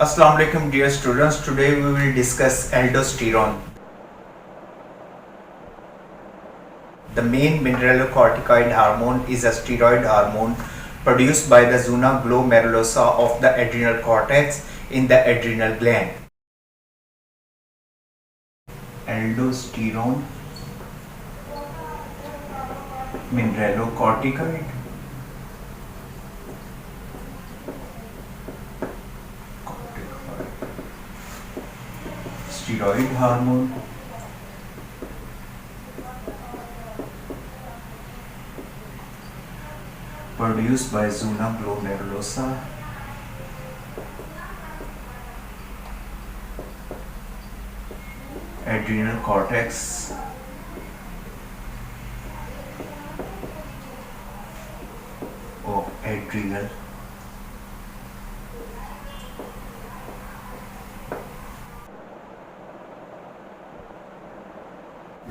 Assalamu alaikum dear students. Today we will discuss aldosterone. The main mineralocorticoid hormone is a steroid hormone produced by the zona glomerulosa of the adrenal cortex in the adrenal gland. Aldosterone mineralocorticoid steroid hormone produced by zona glomerulosa adrenal cortex of adrenal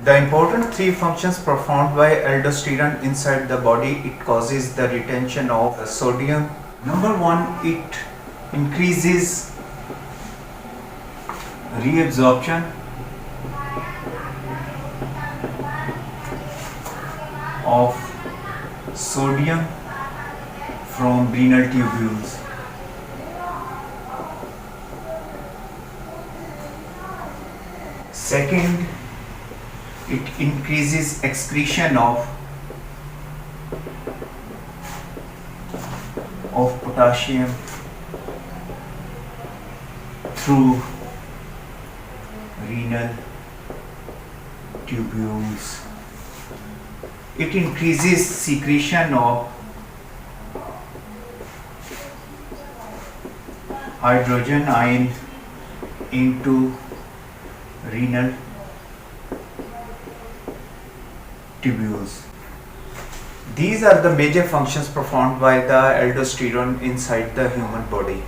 The important three functions performed by aldosterone inside the body: it causes the retention of sodium. Number one, it increases reabsorption of sodium from renal tubules. Second, it increases excretion of potassium through renal tubules. It increases secretion of hydrogen ion into renal tubules. These are the major functions performed by the aldosterone inside the human body.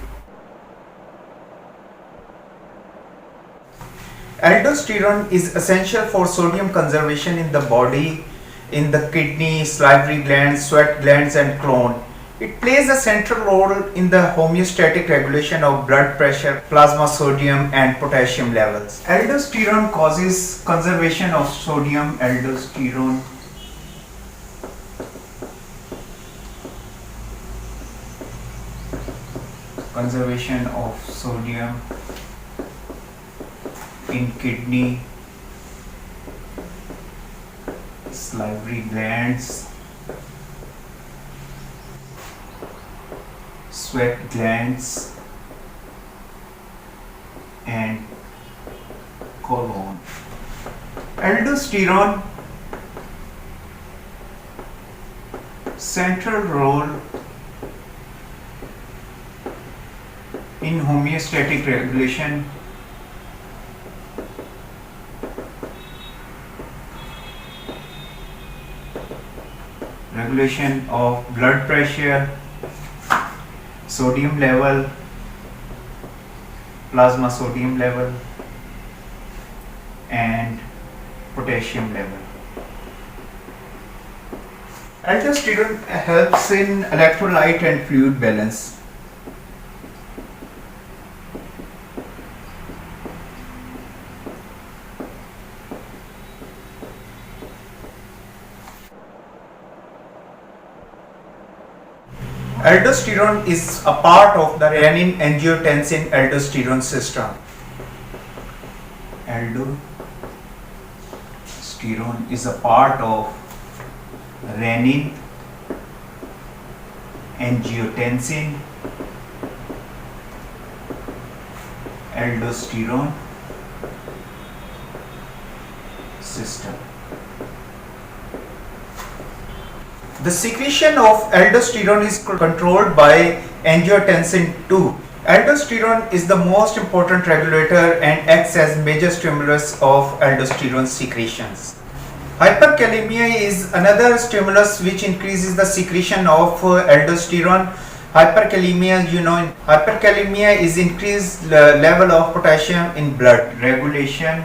Aldosterone is essential for sodium conservation in the body, in the kidney, salivary glands, sweat glands and colon. It plays a central role in the homeostatic regulation of blood pressure, plasma sodium and potassium levels. Aldosterone causes conservation of sodium. Aldosterone conservation of sodium in kidney, salivary glands, sweat glands and colon. Aldosterone central role in homeostatic regulation of blood pressure, sodium level, plasma sodium level and potassium level. Aldosterone helps in electrolyte and fluid balance. Aldosterone is a part of the renin-angiotensin-aldosterone system. Aldosterone is a part of renin-angiotensin-aldosterone system. The secretion of aldosterone is controlled by angiotensin II. Aldosterone is the most important regulator and acts as major stimulus of aldosterone secretions. Hyperkalemia is another stimulus which increases the secretion of aldosterone. Hyperkalemia is increased level of potassium in blood. Regulation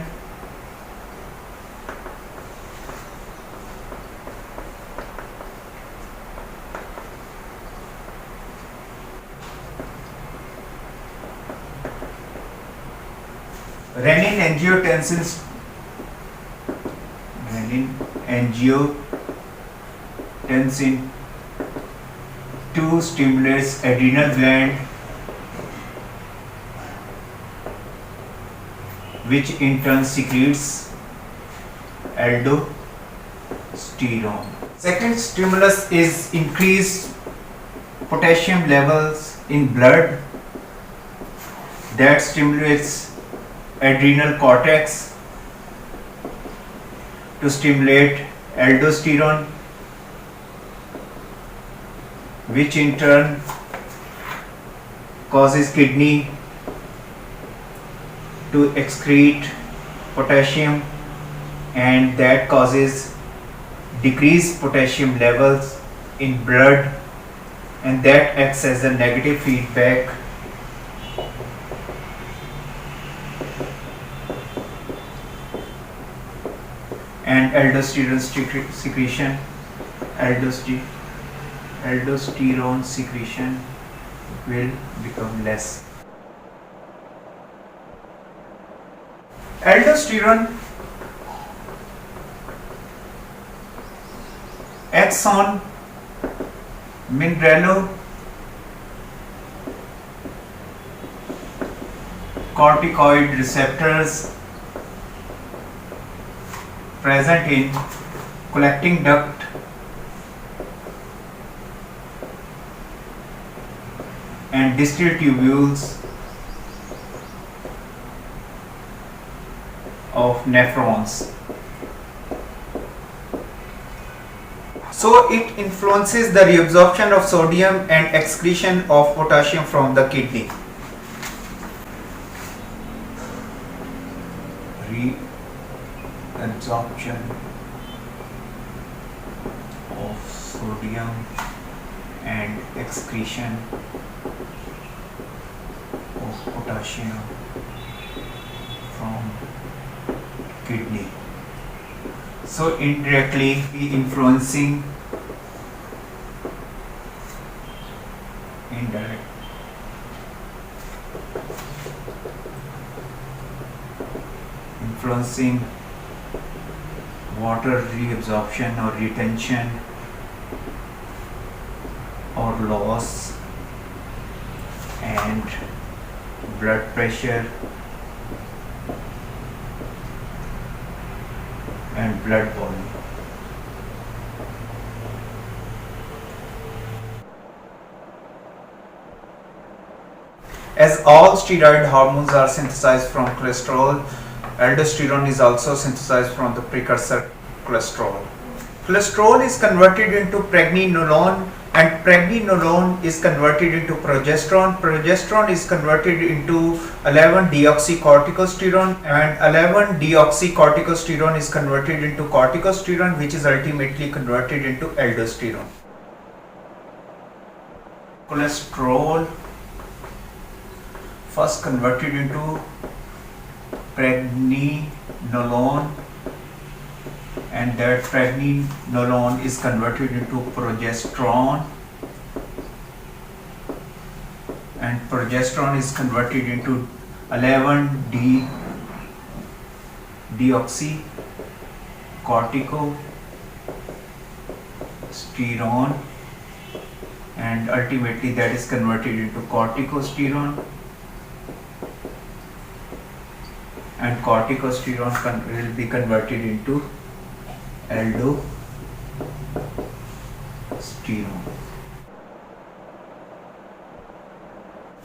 Renin-angiotensin renin-angiotensin 2 stimulates adrenal gland, which in turn secretes aldosterone. Second stimulus is increased potassium levels in blood, that stimulates adrenal cortex to stimulate aldosterone, which in turn causes kidney to excrete potassium, and that causes decreased potassium levels in blood, and that acts as a negative feedback and aldosterone secretion will become less. Aldosterone acts on mineralocorticoid receptors present in collecting duct and distal tubules of nephrons. So it influences the reabsorption of sodium and excretion of potassium from the kidney. Reabsorption of sodium and excretion of potassium from kidney. So indirectly influencing water reabsorption or retention or loss, and blood pressure and blood volume. As all steroid hormones are synthesized from cholesterol, aldosterone is also synthesized from the precursor cholesterol. Cholesterol is converted into pregnenolone, and pregnenolone is converted into progesterone. Progesterone is converted into 11-deoxycorticosterone, and 11-deoxycorticosterone is converted into corticosterone, which is ultimately converted into aldosterone. Cholesterol first converted into pregnenolone, and that pregnenolone is converted into progesterone, and progesterone is converted into 11-deoxycorticosterone, and ultimately that is converted into corticosterone, and corticosterone will be converted into aldosterone.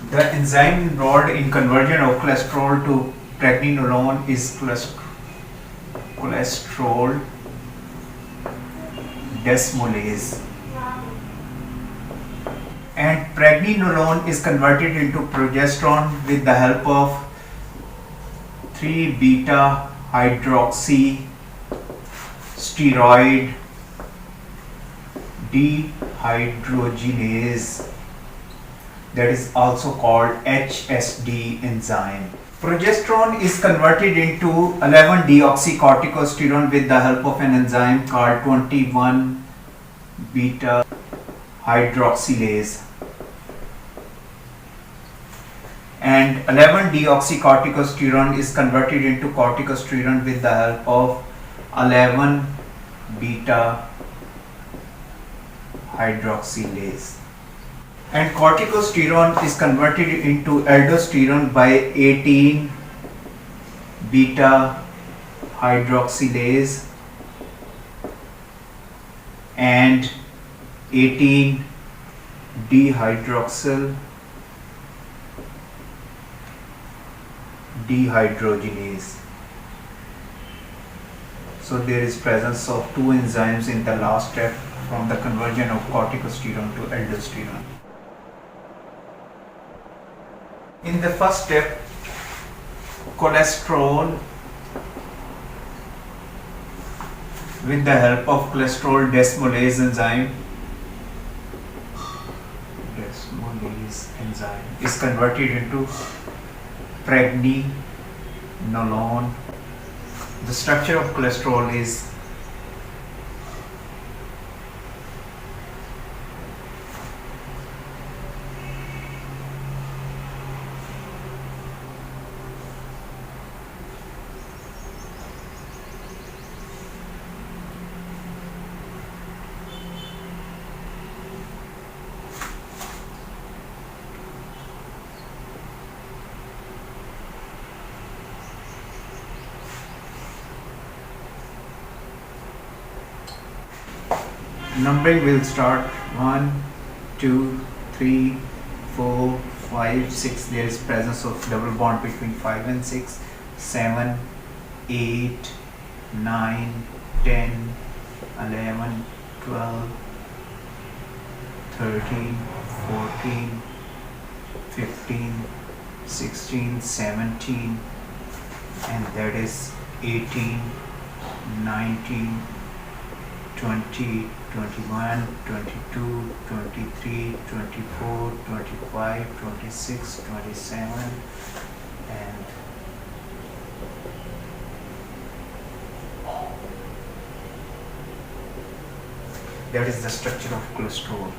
The enzyme involved in conversion of cholesterol to pregnenolone is cholesterol desmolase, and pregnenolone is converted into progesterone with the help of 3-beta hydroxysteroid dehydrogenase, that is also called HSD enzyme. Progesterone is converted into 11-deoxycorticosterone with the help of an enzyme called 21-beta hydroxylase. and 11-deoxycorticosterone is converted into corticosterone with the help of 11-beta hydroxylase, and corticosterone is converted into aldosterone by 18-beta hydroxylase and 18 dehydrogenase. So there is presence of two enzymes in the last step from the conversion of corticosterone to aldosterone. In the first step, cholesterol with the help of cholesterol desmolase enzyme is converted into pregnenolone. The structure of cholesterol is numbering will start 1, 2, 3, 4, 5, 6. There is presence of double bond between 5 and 6, 7, 8, 9, 10, 11, 12, 13, 14, 15, 16, 17, and that is 18, 19, 20, 21, 22, 23, 24, 25, 26, 27, and that is the structure of cholesterol.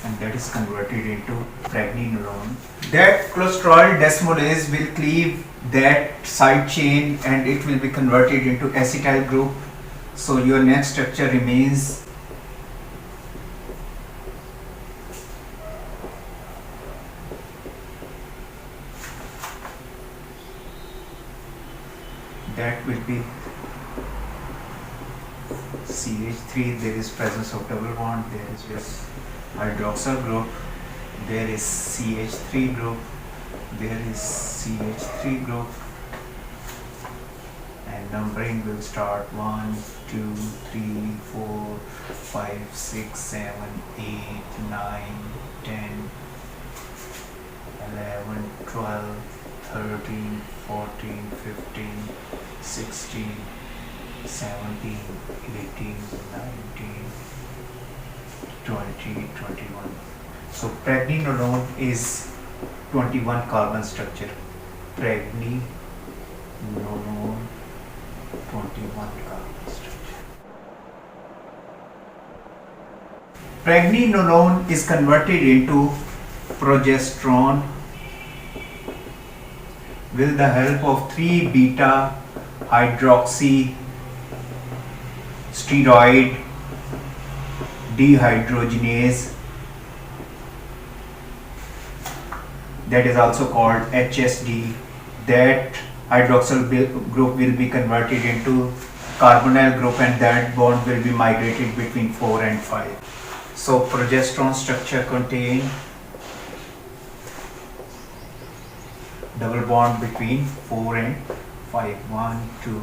And that is converted into pregnenolone. That cholesterol desmolase will cleave that side chain and it will be converted into acetyl group. So your next structure remains that will be CH3. There is presence of double bond. There is just hydroxyl group. There is CH3 group. There is CH3 group, and numbering will start 1, 2, 3, 4, 5, 6, 7, 8, 9, 10, 11, 12, 13, 14, 15, 16, 17, 18, 19, 20, 21. So pregnenolone is 21 carbon structure. Pregnenolone, 21 carbon structure. Pregnenolone is converted into progesterone with the help of 3-beta hydroxy steroid dehydrogenase, that is also called HSD. That hydroxyl group will be converted into carbonyl group and that bond will be migrated between 4 and 5. So progesterone structure contain double bond between 4 and 5. 1, 2,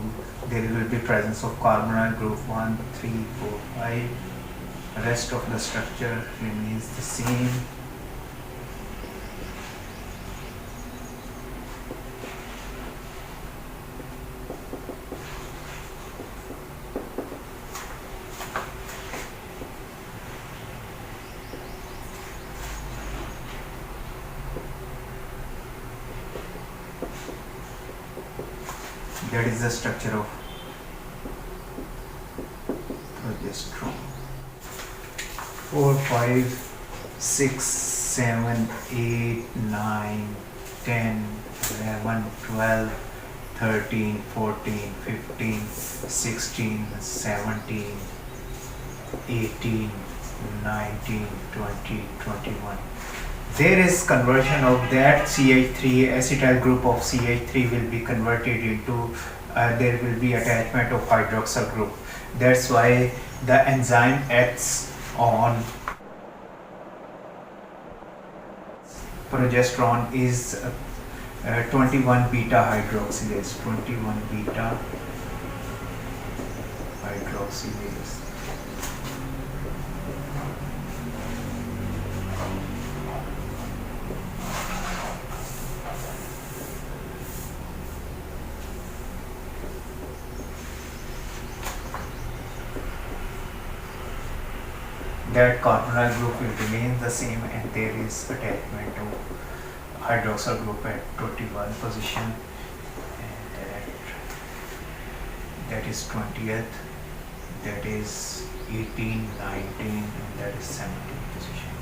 there will be presence of carbonyl group 1, 3, 4, 5. The rest of the structure remains the same. That is the structure of progesterone. 4, 5, 6, 7, 8, 9, 10, 11, 12, 13, 14, 15, 16, 17, 18, 19, 20, 21. There is conversion of that CH3, acetyl group of CH3 will be converted into, there will be attachment of hydroxyl group. That's why the enzyme acts on progesterone is 21 beta hydroxylase, 21 beta hydroxylase. That carbonyl group will remain the same, and there is attachment of hydroxyl group at 21 position, and that is 20th, that is 18, 19, and that is 17 position.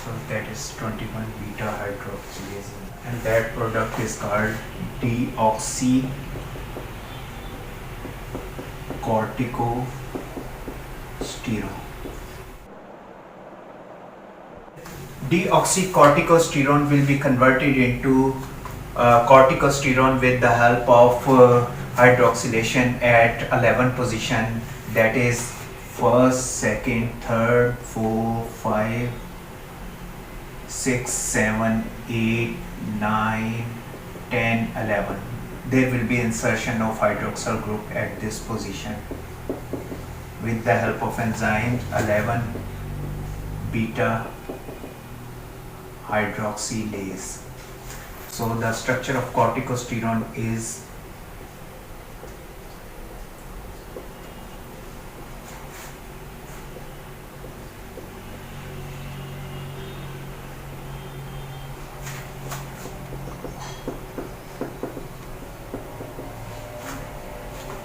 So that is 21 beta hydroxylase, and that product is called deoxycorticosterone. Deoxycorticosterone will be converted into corticosterone with the help of hydroxylation at 11 position, that is first, second, third, 4, 5, 6, 7, 8, 9, 10, 11. There will be insertion of hydroxyl group at this position with the help of enzyme 11 beta hydroxylase. So the structure of corticosterone is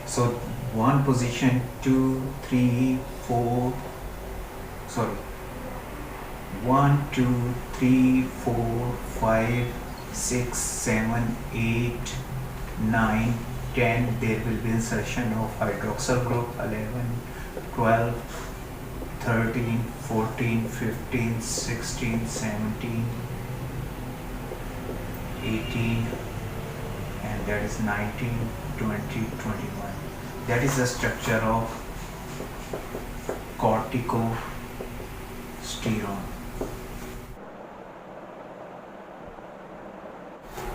so 1 position, 2, 3, 4, sorry, 1, 2, 3, 4, 5, 6, 7, 8, 9, 10. There will be insertion of hydroxyl group 11, 12, 13, 14, 15, 16, 17, 18, and that is 19, 20, 21. That is the structure of corticosterone.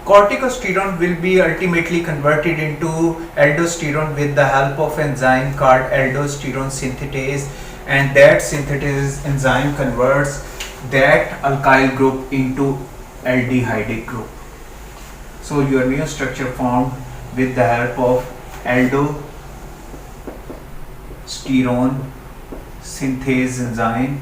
Corticosterone will be ultimately converted into aldosterone with the help of enzyme called aldosterone synthetase, and that synthetase enzyme converts that alkyl group into aldehydic group. So your new structure formed with the help of aldosterone synthase enzyme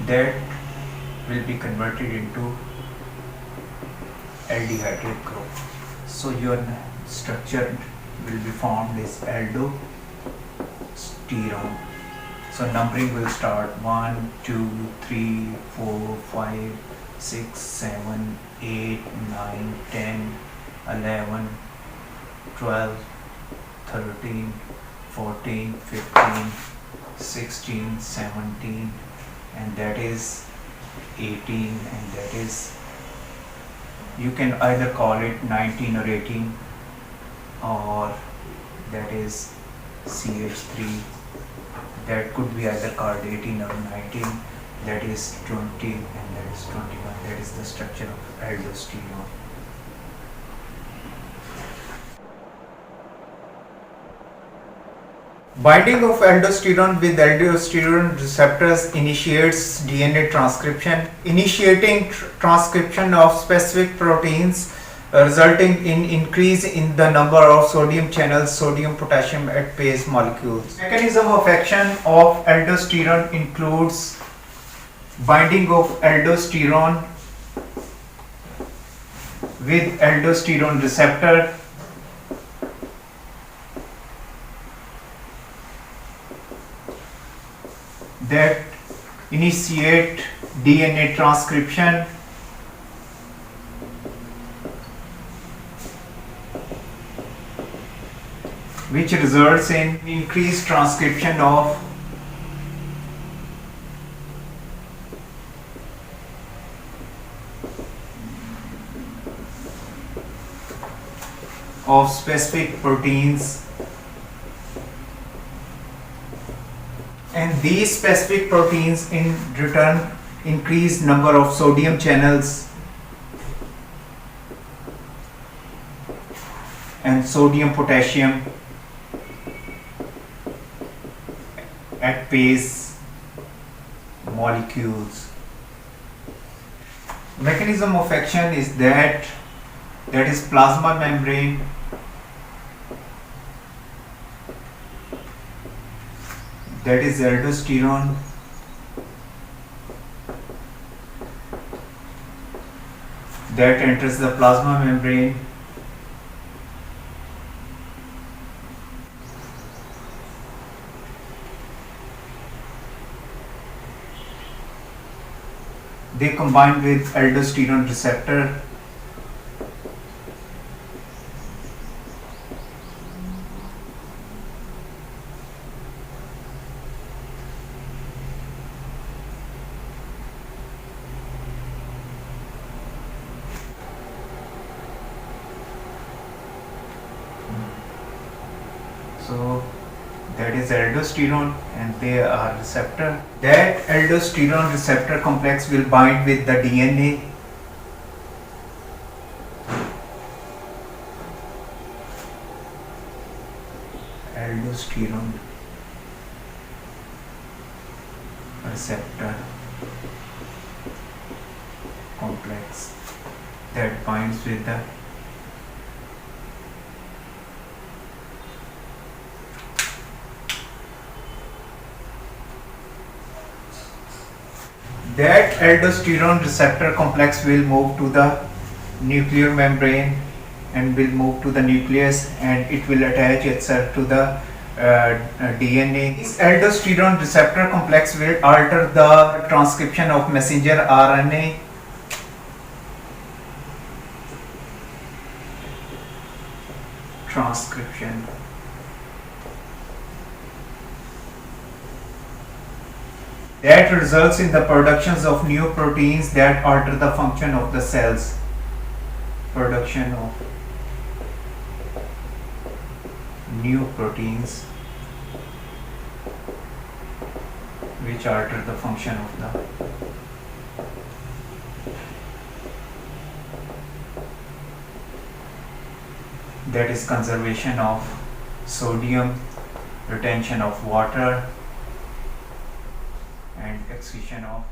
that will be converted into aldehydic group. So your structure will be formed is aldosterone. So numbering will start 1, 2, 3, 4, 5, 6, 7, 8, 9, 10, 11, 12, 13, 14, 15, 16, 17, and that is 18, and that is, you can either call it 19 or 18, or that is CH3, that could be either called 18 or 19, that is 20, and that is 21. That is the structure of aldosterone. Binding of aldosterone with aldosterone receptors initiates DNA transcription, initiating transcription of specific proteins, resulting in increase in the number of sodium channels, sodium potassium ATPase molecules. Mechanism of action of aldosterone includes binding of aldosterone with aldosterone receptor, that initiate DNA transcription, which results in increased transcription of specific proteins, and these specific proteins in return increase number of sodium channels and sodium potassium ATPase molecules. Mechanism of action is that is plasma membrane, that is aldosterone, that enters the plasma membrane, they combine with aldosterone receptor, so that is aldosterone and they are receptor. That aldosterone receptor complex will bind with the DNA, aldosterone receptor complex that binds with the that aldosterone receptor complex will move to the nuclear membrane and will move to the nucleus, and it will attach itself to the DNA. This aldosterone receptor complex will alter the transcription of messenger RNA, transcription. That results in the productions of new proteins that alter the function of the cells. Production of new proteins which alter the function of that is conservation of sodium, retention of water, and excretion of